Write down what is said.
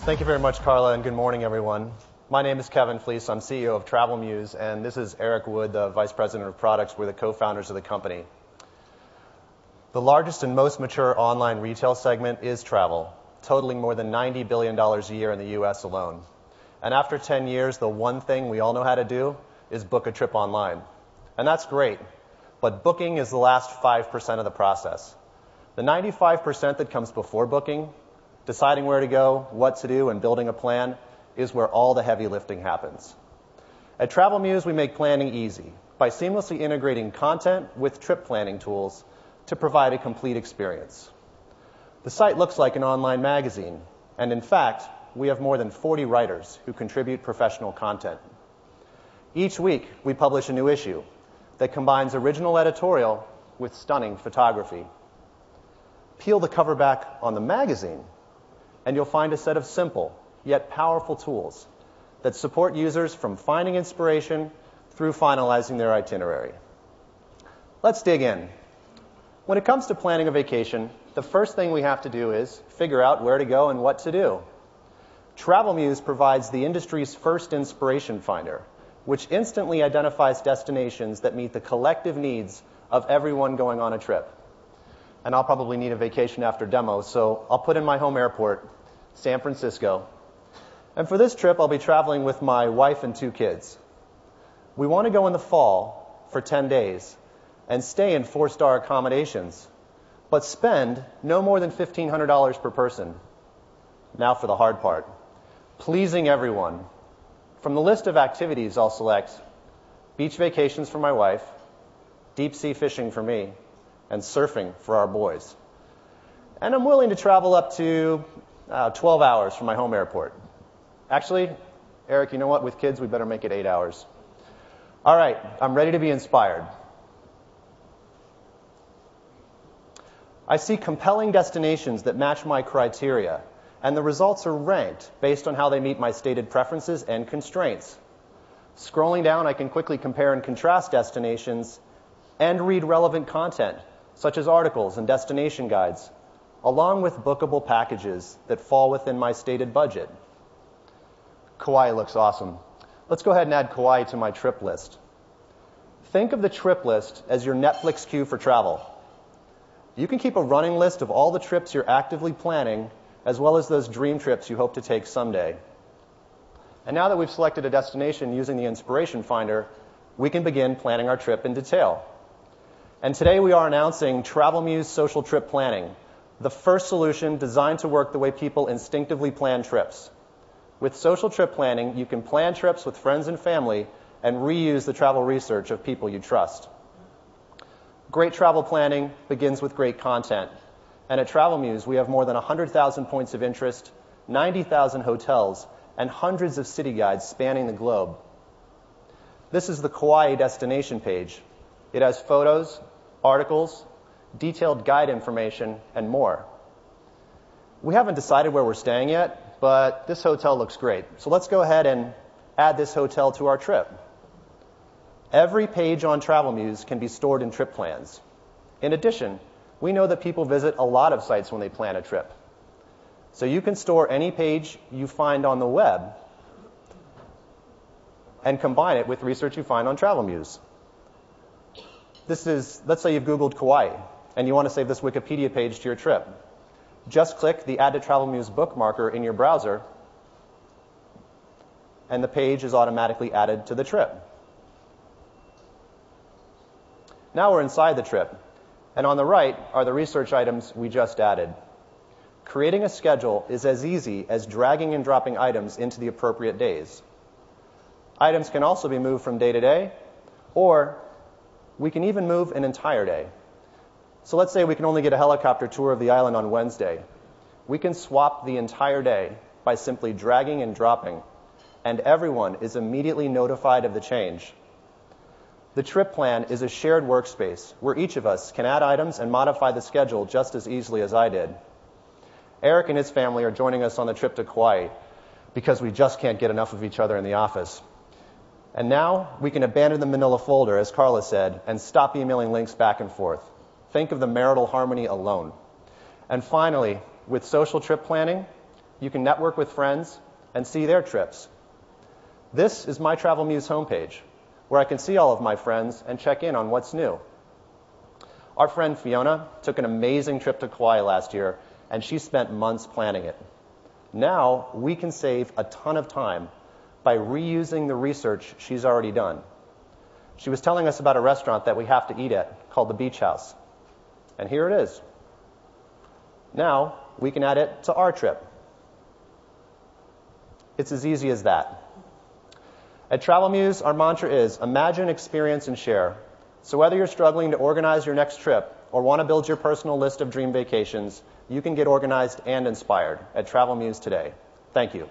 Thank you very much, Carla, and good morning, everyone. My name is Kevin Fleece. I'm CEO of TravelMuse, and this is Eric Wood, the Vice President of Products. We're the co-founders of the company. The largest and most mature online retail segment is travel, totaling more than $90 billion a year in the U.S. alone. And after 10 years, the one thing we all know how to do is book a trip online. And that's great, but booking is the last 5% of the process. The 95% that comes before booking, deciding where to go, what to do, and building a plan, is where all the heavy lifting happens. At TravelMuse, we make planning easy by seamlessly integrating content with trip planning tools to provide a complete experience. The site looks like an online magazine, and in fact, we have more than 40 writers who contribute professional content. Each week, we publish a new issue that combines original editorial with stunning photography. Peel the cover back on the magazine, and you'll find a set of simple yet powerful tools that support users from finding inspiration through finalizing their itinerary. Let's dig in. When it comes to planning a vacation, the first thing we have to do is figure out where to go and what to do. TravelMuse provides the industry's first inspiration finder, which instantly identifies destinations that meet the collective needs of everyone going on a trip. And I'll probably need a vacation after demo, so I'll put in my home airport, San Francisco. And for this trip, I'll be traveling with my wife and 2 kids. We want to go in the fall for 10 days and stay in 4-star accommodations, but spend no more than $1,500 per person. Now for the hard part, pleasing everyone. From the list of activities, I'll select beach vacations for my wife, deep sea fishing for me, and surfing for our boys. And I'm willing to travel up to 12 hours from my home airport. Actually, Eric, you know what? With kids, we better make it 8 hours. All right, I'm ready to be inspired. I see compelling destinations that match my criteria, and the results are ranked based on how they meet my stated preferences and constraints. Scrolling down, I can quickly compare and contrast destinations and read relevant content, such as articles and destination guides, along with bookable packages that fall within my stated budget. Kauai looks awesome. Let's go ahead and add Kauai to my trip list. Think of the trip list as your Netflix queue for travel. You can keep a running list of all the trips you're actively planning, as well as those dream trips you hope to take someday. And now that we've selected a destination using the Inspiration Finder, we can begin planning our trip in detail. And today we are announcing TravelMuse Social Trip Planning, the first solution designed to work the way people instinctively plan trips. With social trip planning, you can plan trips with friends and family and reuse the travel research of people you trust. Great travel planning begins with great content. And at TravelMuse, we have more than 100,000 points of interest, 90,000 hotels, and hundreds of city guides spanning the globe. This is the Kauai destination page. It has photos, articles, detailed guide information, and more. We haven't decided where we're staying yet, but this hotel looks great. So let's go ahead and add this hotel to our trip. Every page on TravelMuse can be stored in trip plans. In addition, we know that people visit a lot of sites when they plan a trip. So you can store any page you find on the web and combine it with research you find on TravelMuse. Let's say you've Googled Kauai, and you want to save this Wikipedia page to your trip. Just click the Add to TravelMuse bookmarker in your browser, and the page is automatically added to the trip. Now we're inside the trip, and on the right are the research items we just added. Creating a schedule is as easy as dragging and dropping items into the appropriate days. Items can also be moved from day to day, or we can even move an entire day. So let's say we can only get a helicopter tour of the island on Wednesday. We can swap the entire day by simply dragging and dropping, and everyone is immediately notified of the change. The trip plan is a shared workspace where each of us can add items and modify the schedule just as easily as I did. Eric and his family are joining us on the trip to Kauai because we just can't get enough of each other in the office. And now we can abandon the manila folder, as Carla said, and stop emailing links back and forth. Think of the marital harmony alone. And finally, with social trip planning, You can network with friends and see their trips. This is my TravelMuse homepage, where I can see all of my friends and check in on what's new. Our friend Fiona took an amazing trip to Kauai last year, and she spent months planning it. Now we can save a ton of time by reusing the research she's already done. She was telling us about a restaurant that we have to eat at called the Beach House. And here it is. Now we can add it to our trip. It's as easy as that. At TravelMuse, our mantra is imagine, experience, and share. So whether you're struggling to organize your next trip or want to build your personal list of dream vacations, you can get organized and inspired at TravelMuse today. Thank you.